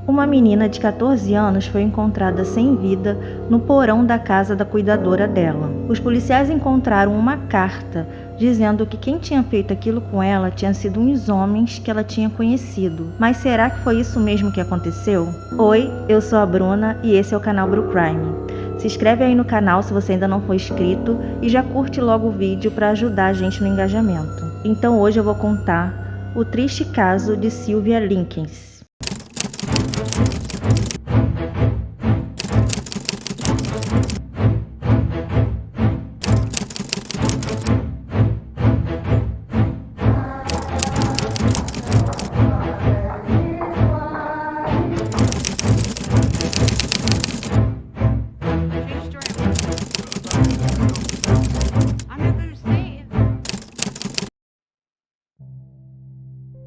Uma menina de 14 anos foi encontrada sem vida no porão da casa da cuidadora dela. Os policiais encontraram uma carta dizendo que quem tinha feito aquilo com ela tinha sido uns homens que ela tinha conhecido. Mas será que foi isso mesmo que aconteceu? Oi, eu sou a Bruna e esse é o canal Bru Crime. Se inscreve aí no canal se você ainda não for inscrito e já curte logo o vídeo para ajudar a gente no engajamento. Então hoje eu vou contar o triste caso de Sylvia Likens.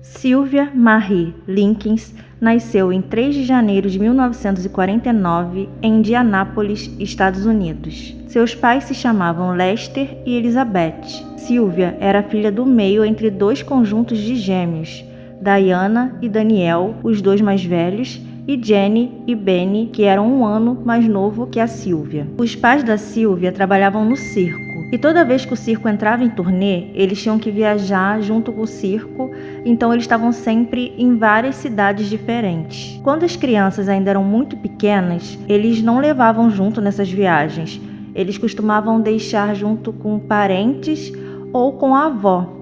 Sylvia Marie Likens nasceu em 3 de janeiro de 1949 em Indianápolis, Estados Unidos. Seus pais se chamavam Lester e Elizabeth. Sylvia era filha do meio entre dois conjuntos de gêmeos, Diana e Daniel, os dois mais velhos, e Jenny e Benny, que eram um ano mais novo que a Sylvia. Os pais da Sylvia trabalhavam no circo. E toda vez que o circo entrava em turnê, eles tinham que viajar junto com o circo, então eles estavam sempre em várias cidades diferentes. Quando as crianças ainda eram muito pequenas, eles não levavam junto nessas viagens. Eles costumavam deixar junto com parentes ou com a avó.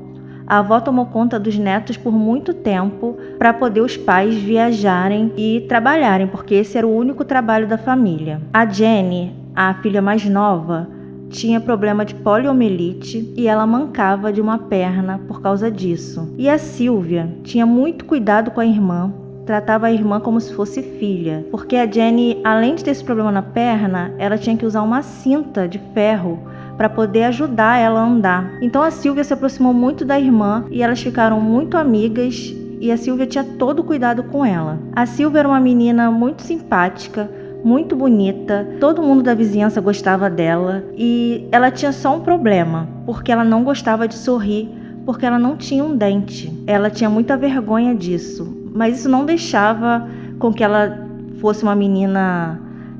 A avó tomou conta dos netos por muito tempo para poder os pais viajarem e trabalharem, porque esse era o único trabalho da família. A Jenny, a filha mais nova, tinha problema de poliomielite e ela mancava de uma perna por causa disso. E a Sylvia tinha muito cuidado com a irmã, tratava a irmã como se fosse filha, porque a Jenny, além de ter esse problema na perna, ela tinha que usar uma cinta de ferro para poder ajudar ela a andar. Então a Sylvia se aproximou muito da irmã e elas ficaram muito amigas e a Sylvia tinha todo o cuidado com ela. A Sylvia era uma menina muito simpática, muito bonita, todo mundo da vizinhança gostava dela e ela tinha só um problema, porque ela não gostava de sorrir, porque ela não tinha um dente. Ela tinha muita vergonha disso, mas isso não deixava com que ela fosse uma menina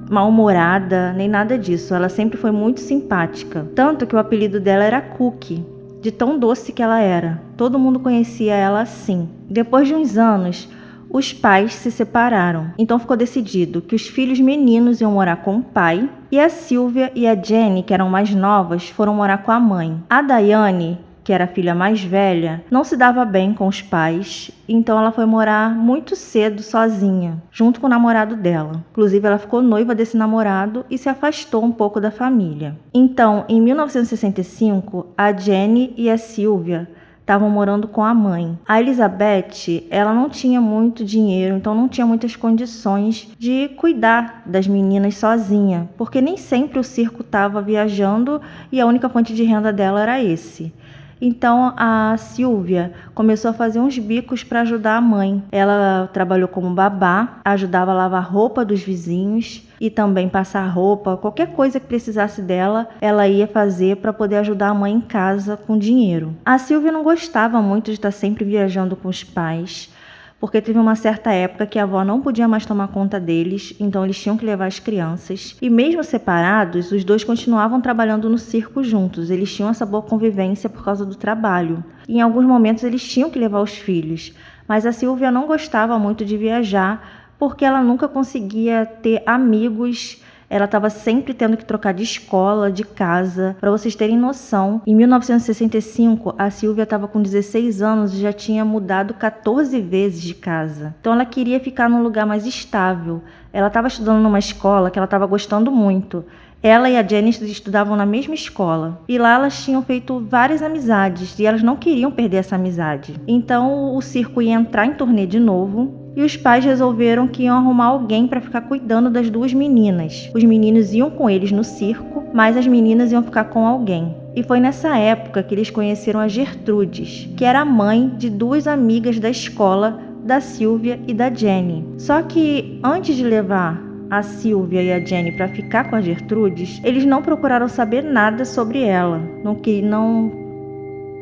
mal-humorada, nem nada disso. Ela sempre foi muito simpática, tanto que o apelido dela era Cookie, de tão doce que ela era. Todo mundo conhecia ela assim. Depois de uns anos, os pais se separaram, então ficou decidido que os filhos meninos iam morar com o pai e a Sylvia e a Jenny, que eram mais novas, foram morar com a mãe. A Diane, que era a filha mais velha, não se dava bem com os pais, então ela foi morar muito cedo sozinha, junto com o namorado dela. Inclusive, ela ficou noiva desse namorado e se afastou um pouco da família. Então, em 1965, a Jenny e a Sylvia estavam morando com a mãe. A Elizabeth, ela não tinha muito dinheiro, então não tinha muitas condições de cuidar das meninas sozinha, porque nem sempre o circo estava viajando e a única fonte de renda dela era esse. Então a Sylvia começou a fazer uns bicos para ajudar a mãe. Ela trabalhou como babá, ajudava a lavar roupa dos vizinhos e também passar roupa, qualquer coisa que precisasse dela, ela ia fazer para poder ajudar a mãe em casa com dinheiro. A Sylvia não gostava muito de estar sempre viajando com os pais, porque teve uma certa época que a avó não podia mais tomar conta deles, então eles tinham que levar as crianças. E mesmo separados, os dois continuavam trabalhando no circo juntos, eles tinham essa boa convivência por causa do trabalho. E em alguns momentos eles tinham que levar os filhos, mas a Sylvia não gostava muito de viajar, porque ela nunca conseguia ter amigos. Ela estava sempre tendo que trocar de escola, de casa. Para vocês terem noção, em 1965, a Sylvia estava com 16 anos e já tinha mudado 14 vezes de casa. Então ela queria ficar num lugar mais estável. Ela estava estudando numa escola que ela estava gostando muito. Ela e a Jenny estudavam na mesma escola. E lá elas tinham feito várias amizades e elas não queriam perder essa amizade. Então o circo ia entrar em turnê de novo. E os pais resolveram que iam arrumar alguém para ficar cuidando das duas meninas. Os meninos iam com eles no circo, mas as meninas iam ficar com alguém. E foi nessa época que eles conheceram a Gertrudes, que era a mãe de duas amigas da escola, da Sylvia e da Jenny. Só que antes de levar a Sylvia e a Jenny para ficar com a Gertrudes, eles não procuraram saber nada sobre ela.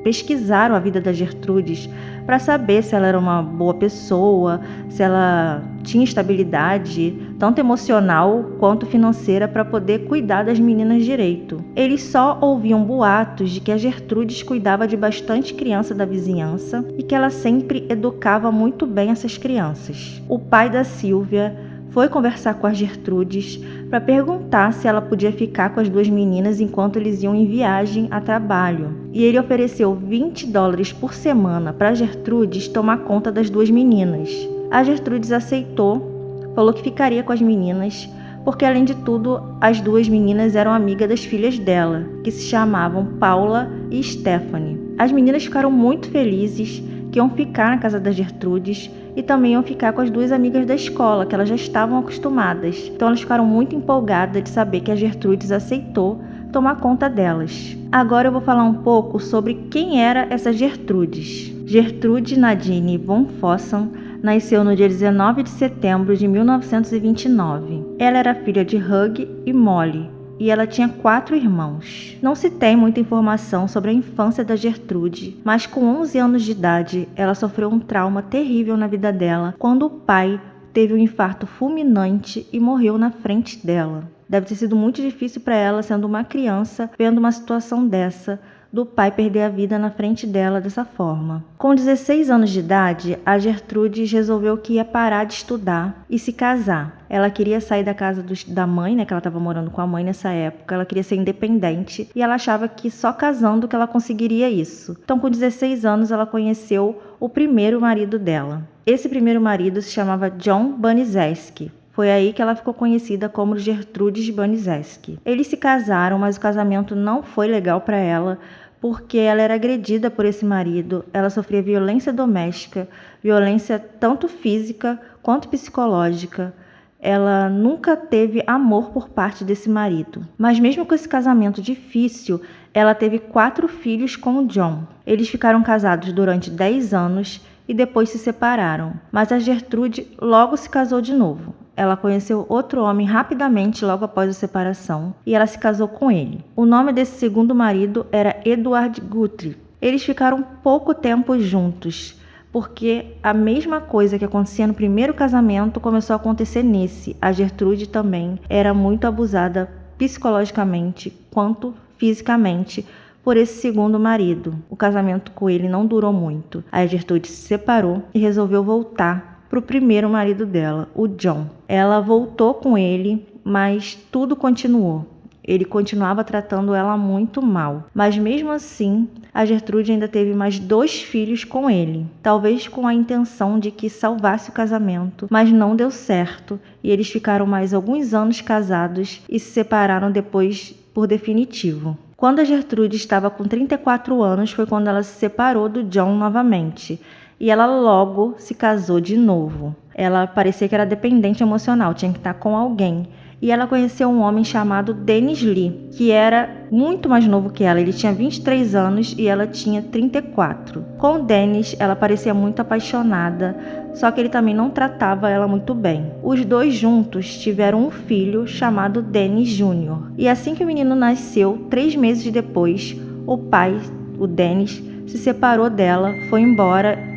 pesquisaram a vida da Gertrudes para saber se ela era uma boa pessoa, se ela tinha estabilidade, tanto emocional quanto financeira, para poder cuidar das meninas direito. Eles só ouviam boatos de que a Gertrudes cuidava de bastante criança da vizinhança e que ela sempre educava muito bem essas crianças. O pai da Sylvia foi conversar com a Gertrudes para perguntar se ela podia ficar com as duas meninas enquanto eles iam em viagem a trabalho. E ele ofereceu $20 por semana para a Gertrudes tomar conta das duas meninas. A Gertrudes aceitou, falou que ficaria com as meninas, porque além de tudo, as duas meninas eram amigas das filhas dela, que se chamavam Paula e Stephanie. As meninas ficaram muito felizes que iam ficar na casa da Gertrudes e também iam ficar com as duas amigas da escola, que elas já estavam acostumadas. Então elas ficaram muito empolgadas de saber que a Gertrudes aceitou tomar conta delas. Agora eu vou falar um pouco sobre quem era essa Gertrudes. Gertrude Nadine von Fossen nasceu no dia 19 de setembro de 1929. Ela era filha de Hugh e Molly, e ela tinha 4 irmãos. Não se tem muita informação sobre a infância da Gertrude, mas com 11 anos de idade, ela sofreu um trauma terrível na vida dela, quando o pai teve um infarto fulminante e morreu na frente dela. Deve ter sido muito difícil para ela, sendo uma criança, vendo uma situação dessa, do pai perder a vida na frente dela dessa forma. Com 16 anos de idade, a Gertrudes resolveu que ia parar de estudar e se casar. Ela queria sair da casa da mãe, que ela estava morando com a mãe nessa época. Ela queria ser independente e ela achava que só casando que ela conseguiria isso. Então, com 16 anos, ela conheceu o primeiro marido dela. Esse primeiro marido se chamava John Baniszewski. Foi aí que ela ficou conhecida como Gertrudes Baniszewski. Eles se casaram, mas o casamento não foi legal para ela, porque ela era agredida por esse marido, ela sofria violência doméstica, violência tanto física quanto psicológica. Ela nunca teve amor por parte desse marido. Mas mesmo com esse casamento difícil, ela teve 4 filhos com o John. Eles ficaram casados durante 10 anos e depois se separaram. Mas a Gertrude logo se casou de novo. Ela conheceu outro homem rapidamente logo após a separação e ela se casou com ele. O nome desse segundo marido era Edward Guthrie. Eles ficaram pouco tempo juntos, porque a mesma coisa que acontecia no primeiro casamento começou a acontecer nesse. A Gertrude também era muito abusada psicologicamente quanto fisicamente por esse segundo marido. O casamento com ele não durou muito. A Gertrude se separou e resolveu voltar para o primeiro marido dela, o John. Ela voltou com ele, mas tudo continuou. Ele continuava tratando ela muito mal. Mas mesmo assim, a Gertrude ainda teve mais 2 filhos com ele. Talvez com a intenção de que salvasse o casamento, mas não deu certo. E eles ficaram mais alguns anos casados e se separaram depois por definitivo. Quando a Gertrude estava com 34 anos, foi quando ela se separou do John novamente. E ela logo se casou de novo. Ela parecia que era dependente emocional, tinha que estar com alguém. E ela conheceu um homem chamado Dennis Lee, que era muito mais novo que ela. Ele tinha 23 anos e ela tinha 34. Com o Dennis, ela parecia muito apaixonada, só que ele também não tratava ela muito bem. Os dois juntos tiveram um filho chamado Dennis Jr. E assim que o menino nasceu, 3 meses depois, o pai, o Dennis, se separou dela, foi embora,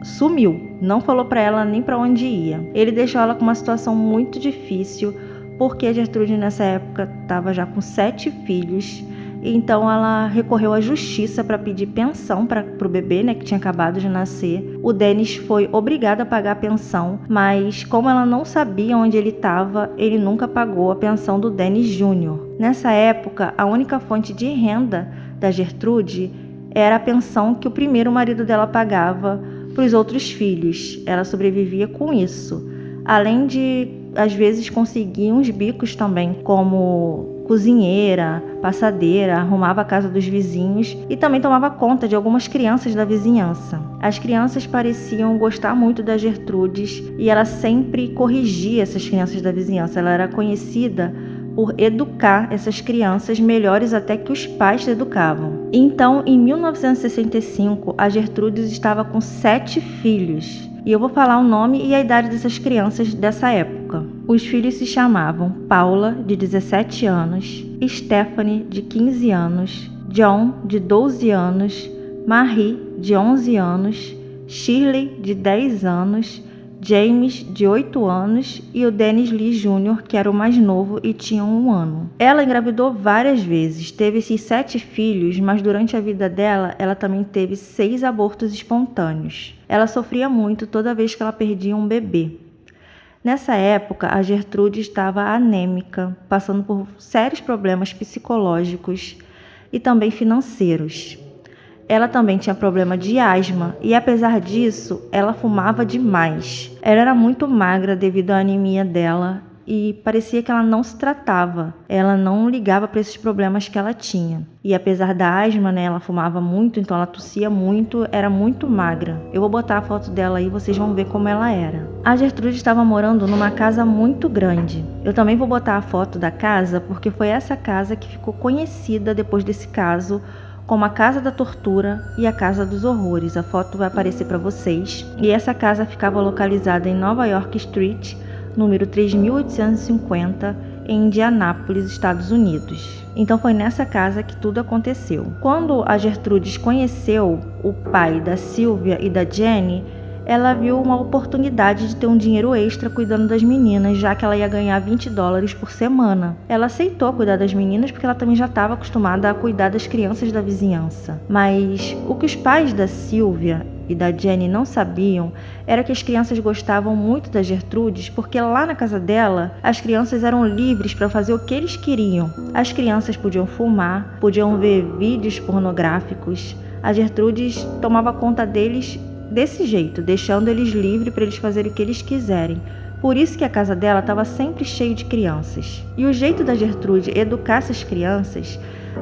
sumiu. Não falou pra ela nem pra onde ia. Ele deixou ela com uma situação muito difícil, porque a Gertrude nessa época estava já com 7 filhos. Então ela recorreu à justiça para pedir pensão para o bebê, que tinha acabado de nascer. O Dennis foi obrigado a pagar a pensão, mas como ela não sabia onde ele estava, ele nunca pagou a pensão do Dennis Jr. Nessa época, a única fonte de renda da Gertrude era a pensão que o primeiro marido dela pagava para os outros filhos. Ela sobrevivia com isso. Além de, às vezes, conseguir uns bicos também, como cozinheira, passadeira, arrumava a casa dos vizinhos e também tomava conta de algumas crianças da vizinhança. As crianças pareciam gostar muito da Gertrudes e ela sempre corrigia essas crianças da vizinhança. Ela era conhecida por educar essas crianças melhores até que os pais se educavam. Então, em 1965, a Gertrudes estava com 7 filhos. E eu vou falar o nome e a idade dessas crianças dessa época. Os filhos se chamavam Paula, de 17 anos, Stephanie, de 15 anos, John, de 12 anos, Marie, de 11 anos, Shirley, de 10 anos, James, de 8 anos, e o Dennis Lee Jr., que era o mais novo e tinha 1 ano. Ela engravidou várias vezes, teve esses 7 filhos, mas durante a vida dela, ela também teve 6 abortos espontâneos. Ela sofria muito toda vez que ela perdia um bebê. Nessa época, a Gertrude estava anêmica, passando por sérios problemas psicológicos e também financeiros. Ela também tinha problema de asma e, apesar disso, ela fumava demais. Ela era muito magra devido à anemia dela e parecia que ela não se tratava. Ela não ligava para esses problemas que ela tinha. E apesar da asma, ela fumava muito, então ela tossia muito, era muito magra. Eu vou botar a foto dela aí, vocês vão ver como ela era. A Gertrude estava morando numa casa muito grande. Eu também vou botar a foto da casa, porque foi essa casa que ficou conhecida depois desse caso como a Casa da Tortura e a Casa dos Horrores. A foto vai aparecer para vocês. E essa casa ficava localizada em Nova York Street, número 3850, em Indianápolis, Estados Unidos. Então foi nessa casa que tudo aconteceu. Quando a Gertrudes conheceu o pai da Sylvia e da Jenny, ela viu uma oportunidade de ter um dinheiro extra cuidando das meninas, já que ela ia ganhar $20 por semana. Ela aceitou cuidar das meninas porque ela também já estava acostumada a cuidar das crianças da vizinhança. Mas o que os pais da Sylvia e da Jenny não sabiam era que as crianças gostavam muito da Gertrudes, porque lá na casa dela as crianças eram livres para fazer o que eles queriam. As crianças podiam fumar, podiam ver vídeos pornográficos. A Gertrudes tomava conta deles desse jeito, deixando eles livres para eles fazerem o que eles quiserem. Por isso que a casa dela estava sempre cheia de crianças. E o jeito da Gertrude educar essas crianças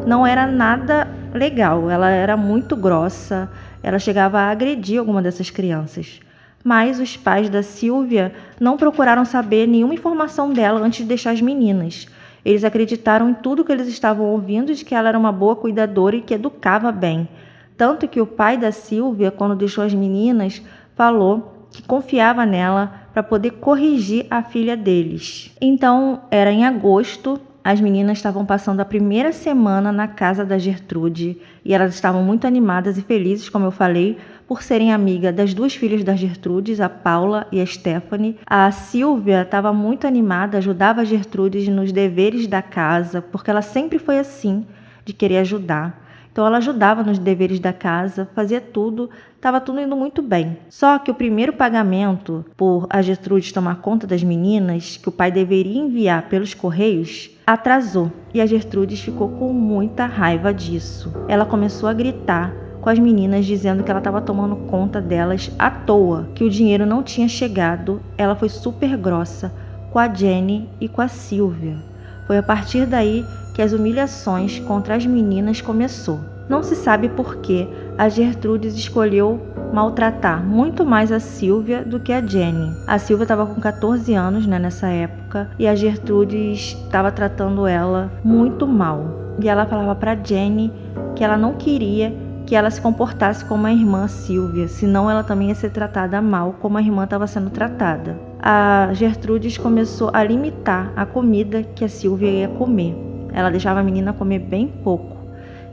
não era nada legal. Ela era muito grossa, ela chegava a agredir alguma dessas crianças. Mas os pais da Sylvia não procuraram saber nenhuma informação dela antes de deixar as meninas. Eles acreditaram em tudo que eles estavam ouvindo, de que ela era uma boa cuidadora e que educava bem. Tanto que o pai da Sylvia, quando deixou as meninas, falou que confiava nela para poder corrigir a filha deles. Então, era em agosto, as meninas estavam passando a primeira semana na casa da Gertrude e elas estavam muito animadas e felizes, como eu falei, por serem amigas das 2 filhas da Gertrude, a Paula e a Stephanie. A Sylvia estava muito animada, ajudava a Gertrude nos deveres da casa, porque ela sempre foi assim, de querer ajudar. Então ela ajudava nos deveres da casa, fazia tudo, estava tudo indo muito bem. Só que o primeiro pagamento por a Gertrude tomar conta das meninas, que o pai deveria enviar pelos correios, atrasou. E a Gertrude ficou com muita raiva disso. Ela começou a gritar com as meninas, dizendo que ela estava tomando conta delas à toa, que o dinheiro não tinha chegado. Ela foi super grossa com a Jenny e com a Sylvia. Foi a partir daí que as humilhações contra as meninas começou. Não se sabe por que a Gertrudes escolheu maltratar muito mais a Sylvia do que a Jenny. A Sylvia estava com 14 anos, nessa época, e a Gertrudes estava tratando ela muito mal. E ela falava para Jenny que ela não queria que ela se comportasse como a irmã Sylvia, senão ela também ia ser tratada mal como a irmã estava sendo tratada. A Gertrudes começou a limitar a comida que a Sylvia ia comer. Ela deixava a menina comer bem pouco.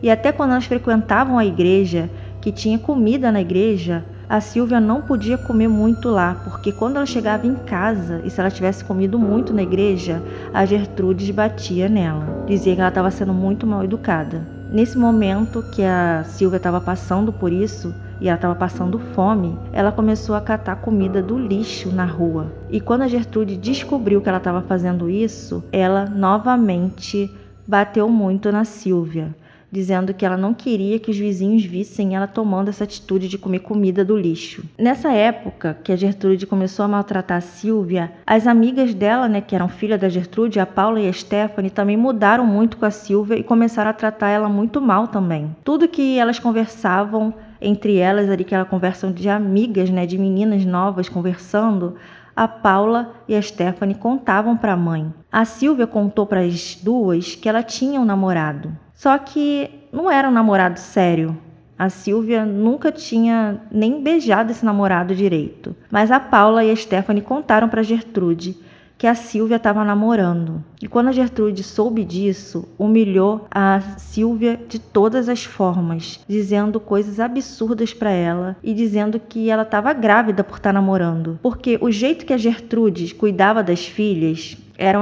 E até quando elas frequentavam a igreja, que tinha comida na igreja, a Sylvia não podia comer muito lá, porque quando ela chegava em casa, e se ela tivesse comido muito na igreja, a Gertrudes batia nela. Dizia que ela estava sendo muito mal educada. Nesse momento que a Sylvia estava passando por isso, e ela estava passando fome, ela começou a catar comida do lixo na rua. E quando a Gertrude descobriu que ela estava fazendo isso, ela novamente bateu muito na Sylvia, dizendo que ela não queria que os vizinhos vissem ela tomando essa atitude de comer comida do lixo. Nessa época que a Gertrude começou a maltratar a Sylvia, as amigas dela, que eram filhas da Gertrude, a Paula e a Stephanie, também mudaram muito com a Sylvia e começaram a tratar ela muito mal também. Tudo que elas conversavam entre elas, ali, aquela conversa de amigas, de meninas novas conversando, a Paula e a Stephanie contavam para a mãe. A Sylvia contou para as duas que ela tinha um namorado. Só que não era um namorado sério. A Sylvia nunca tinha nem beijado esse namorado direito. Mas a Paula e a Stephanie contaram para Gertrude que a Silvia estava namorando. E quando a Gertrude soube disso, humilhou a Silvia de todas as formas, dizendo coisas absurdas para ela e dizendo que ela estava grávida por estar namorando. Porque o jeito que a Gertrude cuidava das filhas era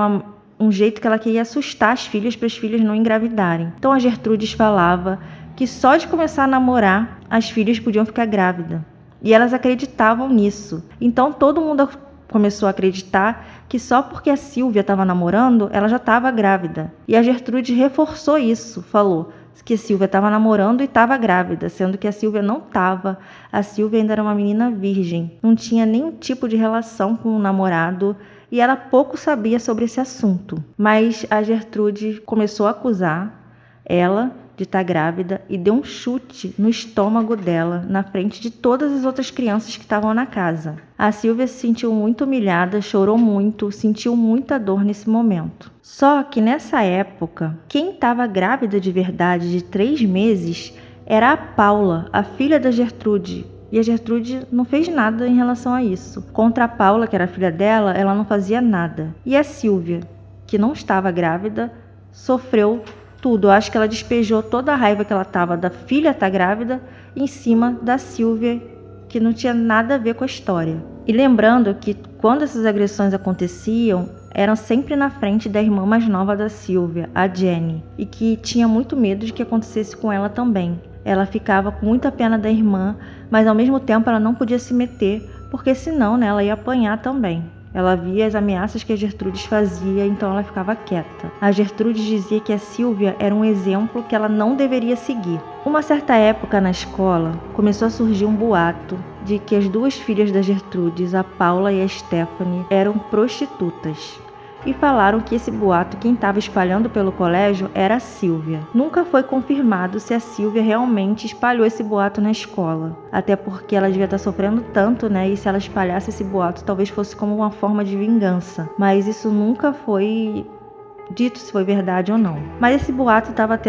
um jeito que ela queria assustar as filhas para as filhas não engravidarem. Então a Gertrudes falava que só de começar a namorar as filhas podiam ficar grávidas. E elas acreditavam nisso. Então todo mundo começou a acreditar que só porque a Silvia estava namorando, ela já estava grávida. E a Gertrude reforçou isso, falou que a Silvia estava namorando e estava grávida, sendo que a Silvia não estava. A Silvia ainda era uma menina virgem, não tinha nenhum tipo de relação com o namorado e ela pouco sabia sobre esse assunto. Mas a Gertrude começou a acusar ela de estar grávida e deu um chute no estômago dela, na frente de todas as outras crianças que estavam na casa. A Silvia se sentiu muito humilhada, chorou muito, sentiu muita dor nesse momento. Só que nessa época, quem estava grávida de verdade de 3 meses era a Paula, a filha da Gertrude. E a Gertrude não fez nada em relação a isso. Contra a Paula, que era a filha dela, ela não fazia nada. E a Silvia, que não estava grávida, sofreu tudo. Eu acho que ela despejou toda a raiva que ela estava da filha estar grávida em cima da Silvia, que não tinha nada a ver com a história. E lembrando que quando essas agressões aconteciam, eram sempre na frente da irmã mais nova da Silvia, a Jenny, e que tinha muito medo de que acontecesse com ela também. Ela ficava com muita pena da irmã, mas ao mesmo tempo ela não podia se meter, porque senão, né, ela ia apanhar também. Ela via as ameaças que a Gertrudes fazia, então ela ficava quieta. A Gertrudes dizia que a Silvia era um exemplo que ela não deveria seguir. Uma certa época na escola, começou a surgir um boato de que as 2 filhas da Gertrudes, a Paula e a Stephanie, eram prostitutas. E falaram que esse boato quem estava espalhando pelo colégio era a Silvia. Nunca foi confirmado se a Silvia realmente espalhou esse boato na escola. Até porque ela devia estar sofrendo tanto, né? E se ela espalhasse esse boato, talvez fosse como uma forma de vingança. Mas isso nunca foi dito se foi verdade ou não. Mas esse boato estava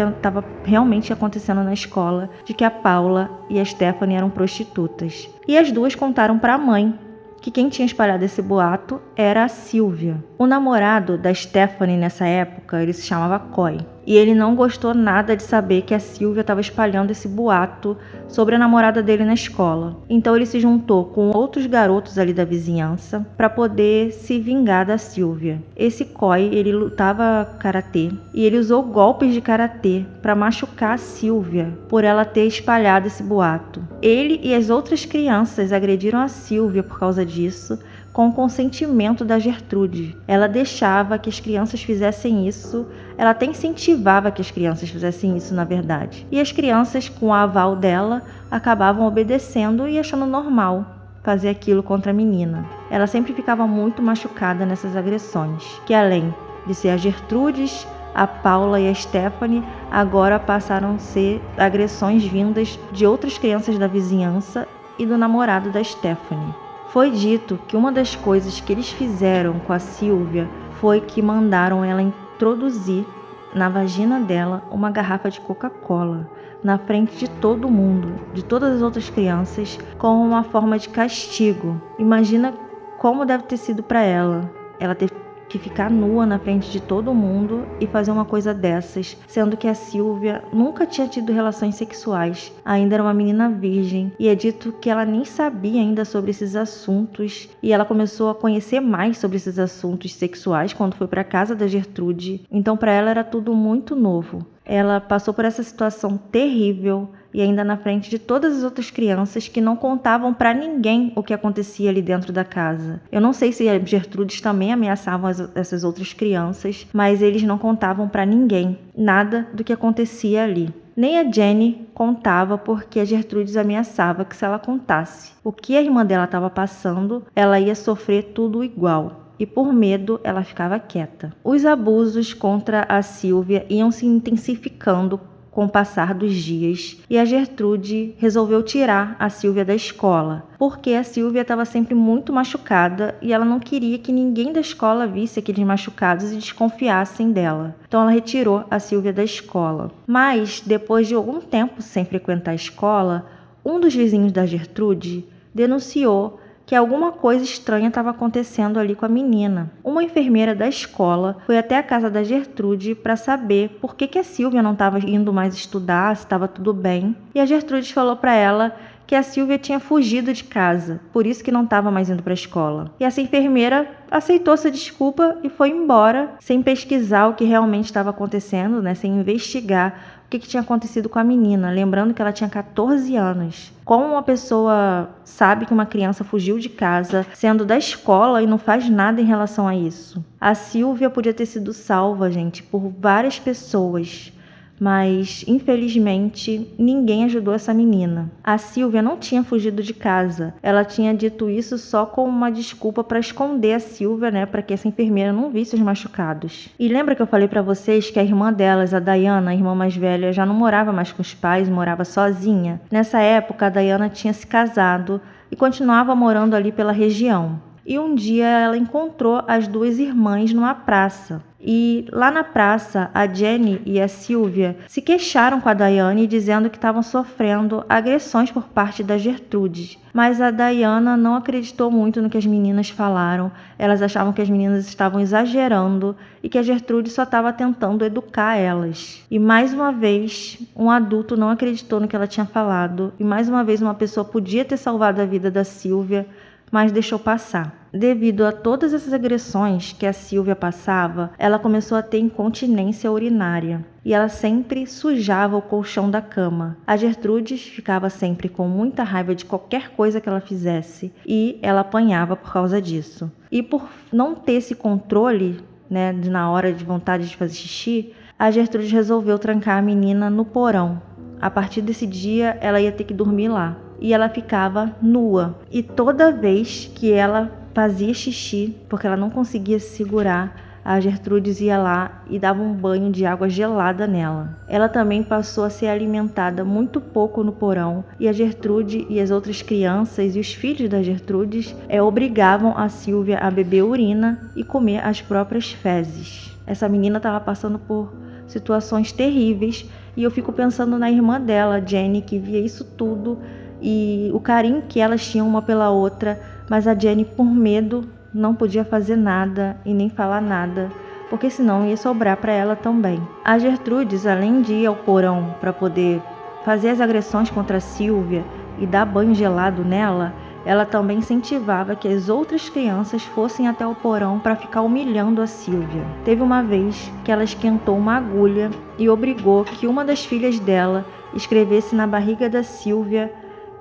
realmente acontecendo na escola, de que a Paula e a Stephanie eram prostitutas. E as 2 contaram para a mãe que quem tinha espalhado esse boato era a Silvia. O namorado da Stephanie nessa época, ele se chamava Coy. E ele não gostou nada de saber que a Silvia estava espalhando esse boato sobre a namorada dele na escola. Então ele se juntou com outros garotos ali da vizinhança para poder se vingar da Silvia. Esse Coy, ele lutava karatê e ele usou golpes de karatê para machucar a Silvia por ela ter espalhado esse boato. Ele e as outras crianças agrediram a Silvia por causa disso, com o consentimento da Gertrude. Ela deixava que as crianças fizessem isso, ela até incentivava que as crianças fizessem isso, na verdade. E as crianças, com o aval dela, acabavam obedecendo e achando normal fazer aquilo contra a menina. Ela sempre ficava muito machucada nessas agressões, que além de ser a Gertrudes, a Paula e a Stephanie, agora passaram a ser agressões vindas de outras crianças da vizinhança e do namorado da Stephanie. Foi dito que uma das coisas que eles fizeram com a Silvia foi que mandaram ela introduzir na vagina dela uma garrafa de Coca-Cola na frente de todo mundo, de todas as outras crianças, como uma forma de castigo. Imagina como deve ter sido para ela. Ela teve que ficar nua na frente de todo mundo e fazer uma coisa dessas, sendo que a Silvia nunca tinha tido relações sexuais, ainda era uma menina virgem, e é dito que ela nem sabia ainda sobre esses assuntos, e ela começou a conhecer mais sobre esses assuntos sexuais quando foi para a casa da Gertrude. Então para ela era tudo muito novo. Ela passou por essa situação terrível e ainda na frente de todas as outras crianças que não contavam para ninguém o que acontecia ali dentro da casa. Eu não sei se a Gertrudes também ameaçavam essas outras crianças, mas eles não contavam para ninguém nada do que acontecia ali. Nem a Jenny contava porque a Gertrudes ameaçava que se ela contasse o que a irmã dela estava passando, ela ia sofrer tudo igual. E por medo, ela ficava quieta. Os abusos contra a Silvia iam se intensificando com o passar dos dias, e a Gertrude resolveu tirar a Silvia da escola, porque a Silvia estava sempre muito machucada e ela não queria que ninguém da escola visse aqueles machucados e desconfiassem dela. Então ela retirou a Silvia da escola. Mas, depois de algum tempo sem frequentar a escola, um dos vizinhos da Gertrude denunciou que alguma coisa estranha estava acontecendo ali com a menina. Uma enfermeira da escola foi até a casa da Gertrude para saber por que a Silvia não estava indo mais estudar, se estava tudo bem. E a Gertrude falou para ela que a Silvia tinha fugido de casa, por isso que não estava mais indo para a escola. E essa enfermeira aceitou essa desculpa e foi embora, sem pesquisar o que realmente estava acontecendo, né? Sem investigar o que tinha acontecido com a menina, lembrando que ela tinha 14 anos. Como uma pessoa sabe que uma criança fugiu de casa, sendo da escola, e não faz nada em relação a isso? A Silvia podia ter sido salva, gente, por várias pessoas, mas infelizmente ninguém ajudou essa menina. A Silvia não tinha fugido de casa. Ela tinha dito isso só como uma desculpa para esconder a Silvia, né, para que essa enfermeira não visse os machucados. E lembra que eu falei para vocês que a irmã delas, a Diana, a irmã mais velha, já não morava mais com os pais, morava sozinha? Nessa época, a Diana tinha se casado e continuava morando ali pela região. E um dia ela encontrou as duas irmãs numa praça. E lá na praça, a Jenny e a Silvia se queixaram com a Diane, dizendo que estavam sofrendo agressões por parte da Gertrude. Mas a Diana não acreditou muito no que as meninas falaram. Elas achavam que as meninas estavam exagerando e que a Gertrude só estava tentando educar elas. E mais uma vez, um adulto não acreditou no que ela tinha falado. E mais uma vez, uma pessoa podia ter salvado a vida da Silvia, mas deixou passar. Devido a todas essas agressões que a Silvia passava, ela começou a ter incontinência urinária e ela sempre sujava o colchão da cama. A Gertrudes ficava sempre com muita raiva de qualquer coisa que ela fizesse e ela apanhava por causa disso. E por não ter esse controle, né, na hora de vontade de fazer xixi, a Gertrudes resolveu trancar a menina no porão. A partir desse dia, ela ia ter que dormir lá. E ela ficava nua. E toda vez que ela fazia xixi, porque ela não conseguia se segurar, a Gertrudes ia lá e dava um banho de água gelada nela. Ela também passou a ser alimentada muito pouco no porão, e a Gertrude e as outras crianças e os filhos da Gertrudes obrigavam a Silvia a beber urina e comer as próprias fezes. Essa menina estava passando por situações terríveis, e eu fico pensando na irmã dela, Jenny, que via isso tudo e o carinho que elas tinham uma pela outra, mas a Jenny, por medo, não podia fazer nada e nem falar nada, porque senão ia sobrar para ela também. A Gertrudes, além de ir ao porão para poder fazer as agressões contra a Silvia e dar banho gelado nela, ela também incentivava que as outras crianças fossem até o porão para ficar humilhando a Silvia. Teve uma vez que ela esquentou uma agulha e obrigou que uma das filhas dela escrevesse na barriga da Silvia: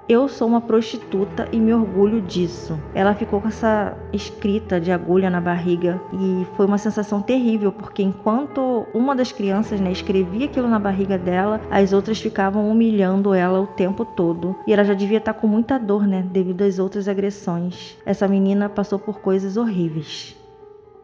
"Eu sou uma prostituta e me orgulho disso". Ela ficou com essa escrita de agulha na barriga e foi uma sensação terrível, porque enquanto uma das crianças, escrevia aquilo na barriga dela, as outras ficavam humilhando ela o tempo todo. E ela já devia estar com muita dor, devido às outras agressões. Essa menina passou por coisas horríveis.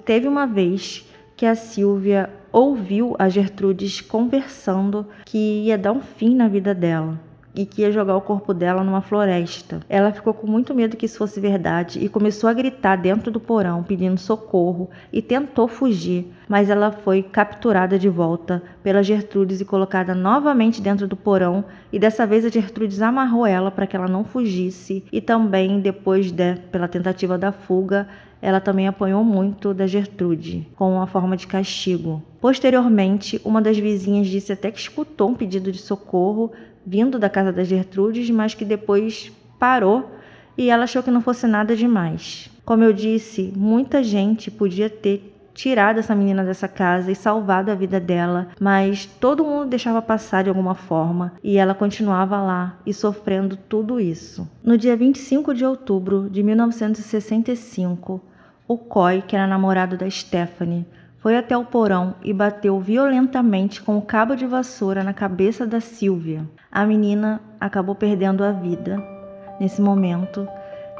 Teve uma vez que a Silvia ouviu a Gertrudes conversando que ia dar um fim na vida dela e que ia jogar o corpo dela numa floresta. Ela ficou com muito medo que isso fosse verdade e começou a gritar dentro do porão, pedindo socorro, e tentou fugir, mas ela foi capturada de volta pela Gertrudes e colocada novamente dentro do porão, e dessa vez a Gertrudes amarrou ela para que ela não fugisse, e também depois pela tentativa da fuga, ela também apanhou muito da Gertrude, como uma forma de castigo. Posteriormente, uma das vizinhas disse até que escutou um pedido de socorro vindo da casa da Gertrudes, mas que depois parou e ela achou que não fosse nada demais. Como eu disse, muita gente podia ter tirado essa menina dessa casa e salvado a vida dela, mas todo mundo deixava passar de alguma forma e ela continuava lá e sofrendo tudo isso. No dia 25 de outubro de 1965, o Coy, que era namorado da Stephanie, foi até o porão e bateu violentamente com o cabo de vassoura na cabeça da Silvia. A menina acabou perdendo a vida nesse momento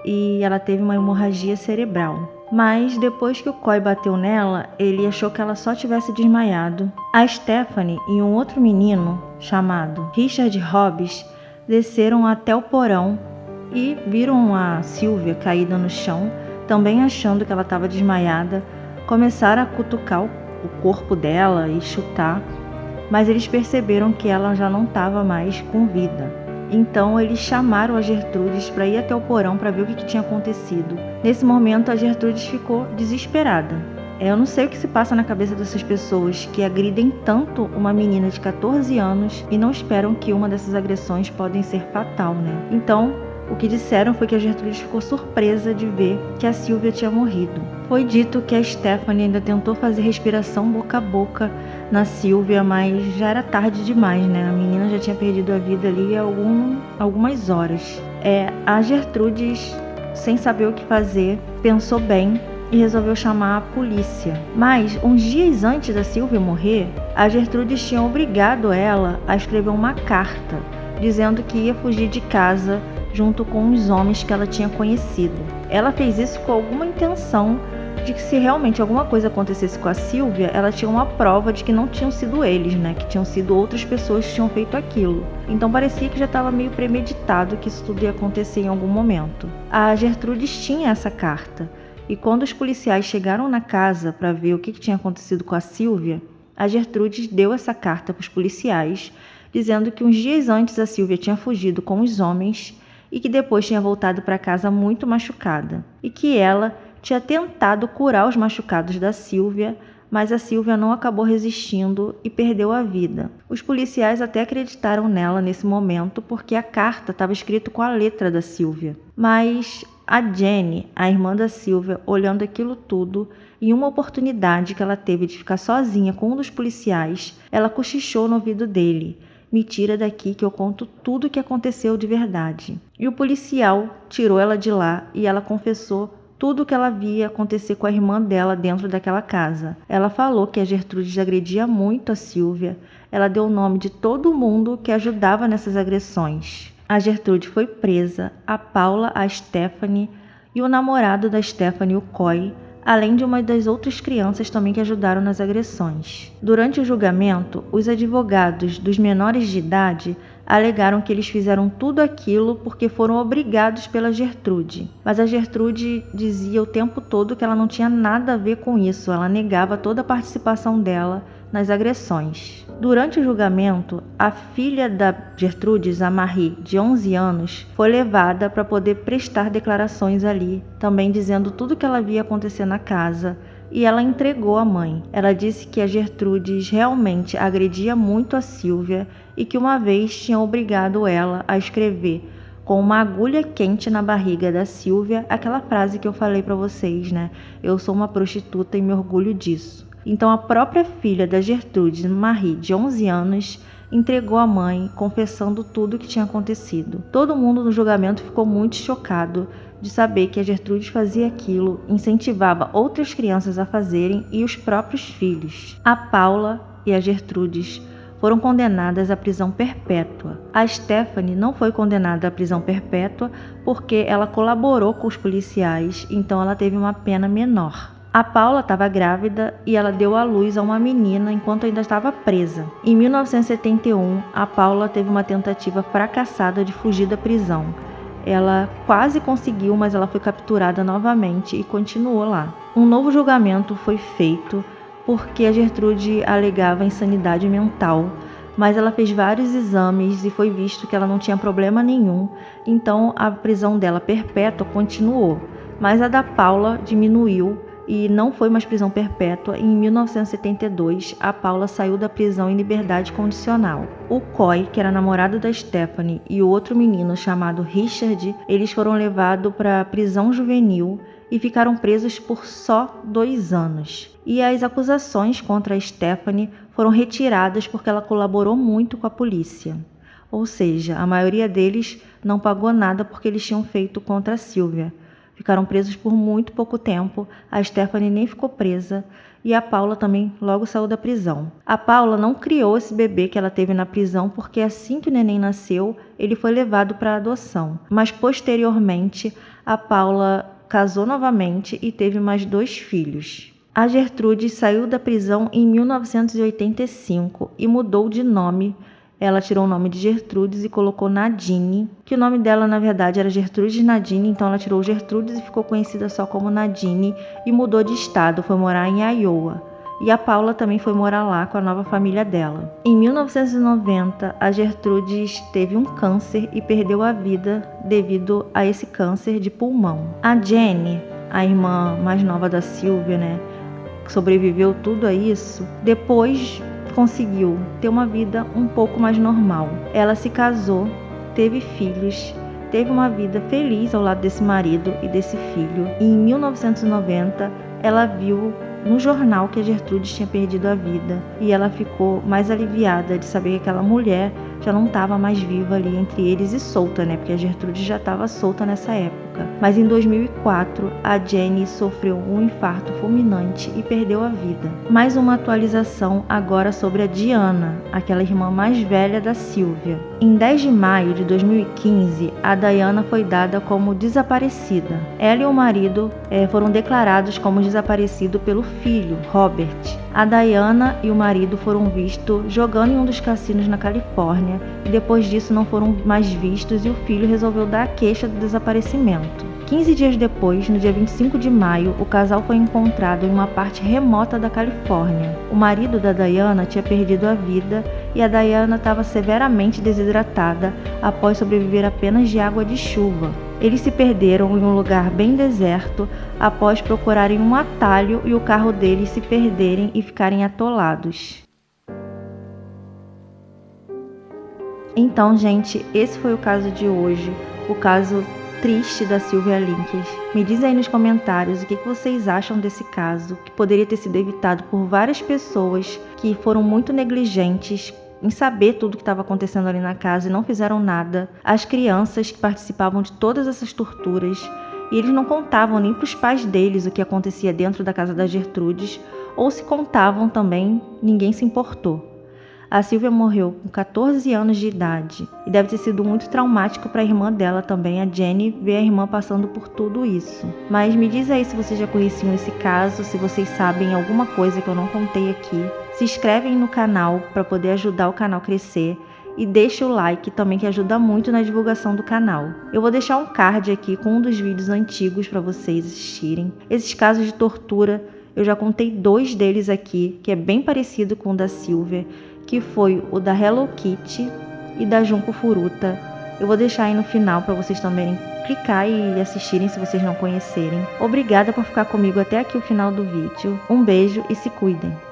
e ela teve uma hemorragia cerebral. Mas depois que o Coy bateu nela, ele achou que ela só tivesse desmaiado. A Stephanie e um outro menino, chamado Richard Hobbs, desceram até o porão e viram a Silvia caída no chão, também achando que ela estava desmaiada. Começaram a cutucar o corpo dela e chutar, mas eles perceberam que ela já não estava mais com vida. Então eles chamaram a Gertrudes para ir até o porão para ver o que tinha acontecido. Nesse momento a Gertrudes ficou desesperada. Eu não sei o que se passa na cabeça dessas pessoas que agridem tanto uma menina de 14 anos e não esperam que uma dessas agressões podem ser fatal, né? Então, o que disseram foi que a Gertrudes ficou surpresa de ver que a Sylvia tinha morrido. Foi dito que a Stephanie ainda tentou fazer respiração boca a boca na Sylvia, mas já era tarde demais, né? A menina já tinha perdido a vida ali há algumas horas. A Gertrudes, sem saber o que fazer, pensou bem e resolveu chamar a polícia. Mas, uns dias antes da Sylvia morrer, a Gertrudes tinha obrigado ela a escrever uma carta, dizendo que ia fugir de casa junto com os homens que ela tinha conhecido. Ela fez isso com alguma intenção de que se realmente alguma coisa acontecesse com a Sylvia, ela tinha uma prova de que não tinham sido eles, né? Que tinham sido outras pessoas que tinham feito aquilo. Então parecia que já estava meio premeditado que isso tudo ia acontecer em algum momento. A Gertrudes tinha essa carta. E quando os policiais chegaram na casa para ver o que tinha acontecido com a Sylvia, a Gertrudes deu essa carta para os policiais, dizendo que uns dias antes a Sylvia tinha fugido com os homens e que depois tinha voltado para casa muito machucada. E que ela tinha tentado curar os machucados da Sylvia, mas a Sylvia não acabou resistindo e perdeu a vida. Os policiais até acreditaram nela nesse momento porque a carta estava escrita com a letra da Sylvia. Mas a Jenny, a irmã da Sylvia, olhando aquilo tudo, em uma oportunidade que ela teve de ficar sozinha com um dos policiais, ela cochichou no ouvido dele: "Me tira daqui que eu conto tudo o que aconteceu de verdade." E o policial tirou ela de lá e ela confessou tudo o que ela via acontecer com a irmã dela dentro daquela casa. Ela falou que a Gertrude agredia muito a Sylvia. Ela deu o nome de todo mundo que ajudava nessas agressões. A Gertrude foi presa, a Paula, a Stephanie e o namorado da Stephanie, o Coy, além de uma das outras crianças também que ajudaram nas agressões. Durante o julgamento, os advogados dos menores de idade alegaram que eles fizeram tudo aquilo porque foram obrigados pela Gertrude. Mas a Gertrude dizia o tempo todo que ela não tinha nada a ver com isso, ela negava toda a participação dela nas agressões. Durante o julgamento, a filha da Gertrudes, a Marie, de 11 anos, foi levada para poder prestar declarações ali, também dizendo tudo o que ela via acontecer na casa, e ela entregou a mãe. Ela disse que a Gertrudes realmente agredia muito a Sylvia e que uma vez tinha obrigado ela a escrever com uma agulha quente na barriga da Sylvia aquela frase que eu falei para vocês, né? "Eu sou uma prostituta e me orgulho disso." Então a própria filha da Gertrude, Marie, de 11 anos, entregou a mãe, confessando tudo o que tinha acontecido. Todo mundo no julgamento ficou muito chocado de saber que a Gertrude fazia aquilo, incentivava outras crianças a fazerem e os próprios filhos. A Paula e a Gertrudes foram condenadas à prisão perpétua. A Stephanie não foi condenada à prisão perpétua porque ela colaborou com os policiais, então ela teve uma pena menor. A Paula estava grávida e ela deu à luz a uma menina enquanto ainda estava presa. Em 1971, a Paula teve uma tentativa fracassada de fugir da prisão. Ela quase conseguiu, mas ela foi capturada novamente e continuou lá. Um novo julgamento foi feito porque a Gertrude alegava insanidade mental, mas ela fez vários exames e foi visto que ela não tinha problema nenhum, então a prisão dela perpétua continuou, mas a da Paula diminuiu e não foi mais prisão perpétua. Em 1972, a Paula saiu da prisão em liberdade condicional. O Coy, que era namorado da Stephanie, e o outro menino chamado Richard, eles foram levados para a prisão juvenil e ficaram presos por só 2 anos. E as acusações contra a Stephanie foram retiradas porque ela colaborou muito com a polícia. Ou seja, a maioria deles não pagou nada porque eles tinham feito contra a Sylvia. Ficaram presos por muito pouco tempo, a Stephanie nem ficou presa e a Paula também logo saiu da prisão. A Paula não criou esse bebê que ela teve na prisão porque assim que o neném nasceu, ele foi levado para adoção. Mas posteriormente, a Paula casou novamente e teve mais 2 filhos. A Gertrude saiu da prisão em 1985 e mudou de nome. Ela tirou o nome de Gertrudes e colocou Nadine, que o nome dela na verdade era Gertrudes Nadine, então ela tirou Gertrudes e ficou conhecida só como Nadine e mudou de estado, foi morar em Iowa. e a Paula também foi morar lá com a nova família dela. Em 1990, a Gertrudes teve um câncer e perdeu a vida devido a esse câncer de pulmão. A Jenny, a irmã mais nova da Sylvia, que sobreviveu tudo a isso, depois conseguiu ter uma vida um pouco mais normal. Ela se casou, teve filhos, teve uma vida feliz ao lado desse marido e desse filho. E em 1990, ela viu no jornal que a Gertrudes tinha perdido a vida e ela ficou mais aliviada de saber que aquela mulher já não estava mais viva ali entre eles e solta, porque a Gertrudes já estava solta nessa época. Mas em 2004, a Jenny sofreu um infarto fulminante e perdeu a vida. Mais uma atualização agora sobre a Diana, aquela irmã mais velha da Sylvia. Em 10 de maio de 2015, a Diana foi dada como desaparecida. Ela e o marido foram declarados como desaparecidos pelo filho, Robert. A Diana e o marido foram vistos jogando em um dos cassinos na Califórnia e depois disso não foram mais vistos e o filho resolveu dar a queixa do desaparecimento. 15 dias depois, no dia 25 de maio, o casal foi encontrado em uma parte remota da Califórnia. O marido da Diana tinha perdido a vida e a Diana estava severamente desidratada após sobreviver apenas de água de chuva. Eles se perderam em um lugar bem deserto após procurarem um atalho e o carro deles se perderem e ficarem atolados. Então, gente, esse foi o caso de hoje, o caso triste da Sylvia Links. Me diz aí nos comentários o que vocês acham desse caso, que poderia ter sido evitado por várias pessoas que foram muito negligentes em saber tudo o que estava acontecendo ali na casa e não fizeram nada. As crianças que participavam de todas essas torturas, e eles não contavam nem para os pais deles o que acontecia dentro da casa da Gertrudes, ou se contavam também, ninguém se importou. A Sylvia morreu com 14 anos de idade e deve ter sido muito traumático para a irmã dela também, a Jenny, ver a irmã passando por tudo isso. Mas me diz aí se vocês já conheciam esse caso, se vocês sabem alguma coisa que eu não contei aqui. Se inscrevem no canal para poder ajudar o canal a crescer e deixa o like também, que ajuda muito na divulgação do canal. Eu vou deixar um card aqui com um dos vídeos antigos para vocês assistirem. Esses casos de tortura, eu já contei 2 deles aqui, que é bem parecido com o da Sylvia, que foi o da Hello Kitty e da Junko Furuta. Eu vou deixar aí no final para vocês também clicar e assistirem se vocês não conhecerem. Obrigada por ficar comigo até aqui o final do vídeo. Um beijo e se cuidem!